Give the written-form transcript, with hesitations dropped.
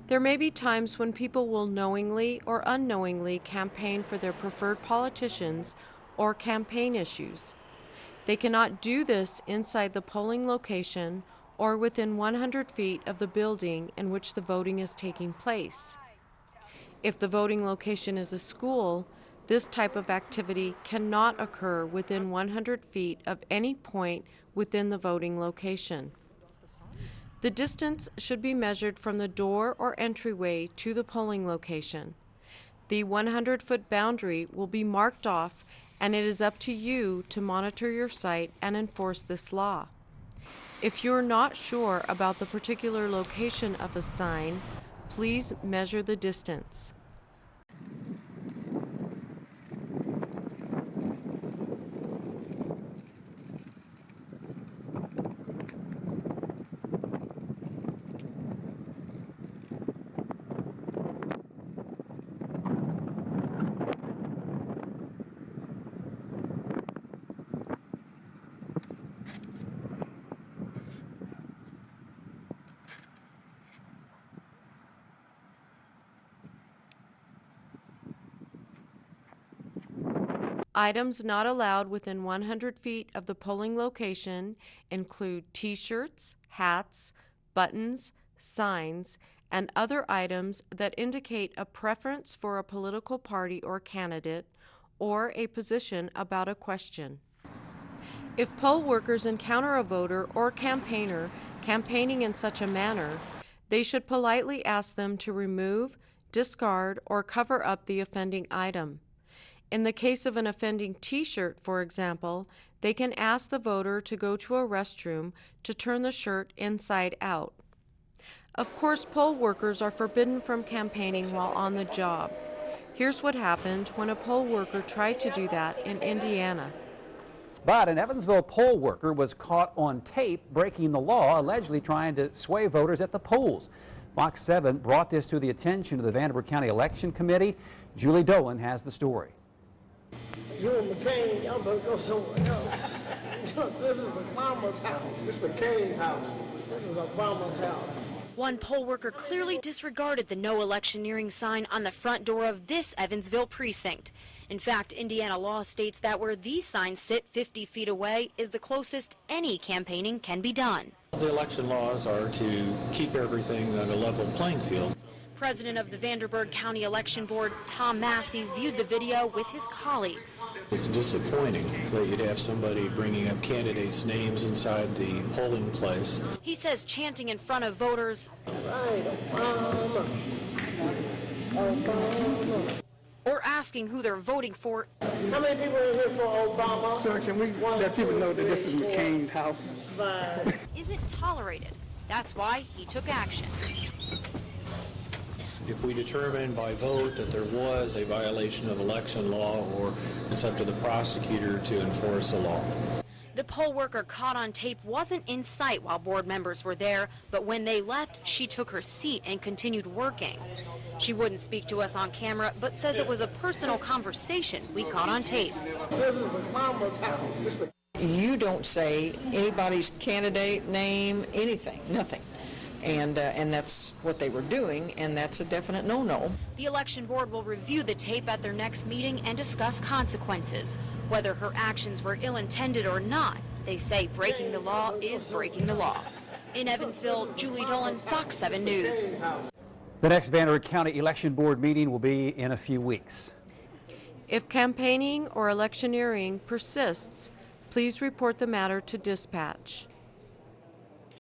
There may be times when people will knowingly or unknowingly campaign for their preferred politicians or campaign issues. They cannot do this inside the polling location or within 100 feet of the building in which the voting is taking place. If the voting location is a school, this type of activity cannot occur within 100 feet of any point within the voting location. The distance should be measured from the door or entryway to the polling location. The 100-foot boundary will be marked off, and it is up to you to monitor your site and enforce this law. If you're not sure about the particular location of a sign, please measure the distance. Items not allowed within 100 feet of the polling location include T-shirts, hats, buttons, signs, and other items that indicate a preference for a political party or candidate or a position about a question. If poll workers encounter a voter or campaigner campaigning in such a manner, they should politely ask them to remove, discard, or cover up the offending item. In the case of an offending T-shirt, for example, they can ask the voter to go to a restroom to turn the shirt inside out. Of course, poll workers are forbidden from campaigning while on the job. Here's what happened when a poll worker tried to do that in Indiana. But an Evansville poll worker was caught on tape breaking the law, allegedly trying to sway voters at the polls. Fox 7 brought this to the attention of the Vanderburgh County Election Committee. Julie Dolan has the story. You and McCain, y'all better go somewhere else. This is Obama's house. This is McCain's house. This is Obama's house. One poll worker clearly disregarded the no electioneering sign on the front door of this Evansville precinct. In fact, Indiana law states that where these signs sit 50 feet away is the closest any campaigning can be done. The election laws are to keep everything on a level playing field. President of the Vanderburgh County Election Board, Tom Massey, viewed the video with his colleagues. It's disappointing that you'd have somebody bringing up candidates' names inside the polling place. He says chanting in front of voters, Right, Obama. Obama. or asking who they're voting for. How many people are here for Obama? Sir, can we let people know that this is McCain's house? Isn't tolerated. That's why he took action. If we determine by vote that there was a violation of election law, or it's up to the prosecutor to enforce the law. The poll worker caught on tape wasn't in sight while board members were there, but when they left, she took her seat and continued working. She wouldn't speak to us on camera, but says it was a personal conversation we caught on tape. This is Obama's house. You don't say anybody's candidate name, anything, nothing. And that's what they were doing, and that's a definite no-no. The election board will review the tape at their next meeting and discuss consequences. Whether her actions were ill-intended or not, they say breaking the law is breaking the law. In Evansville, Julie Dolan, Fox 7 News. The next Vanderburgh County Election Board meeting will be in a few weeks. If campaigning or electioneering persists, please report the matter to dispatch.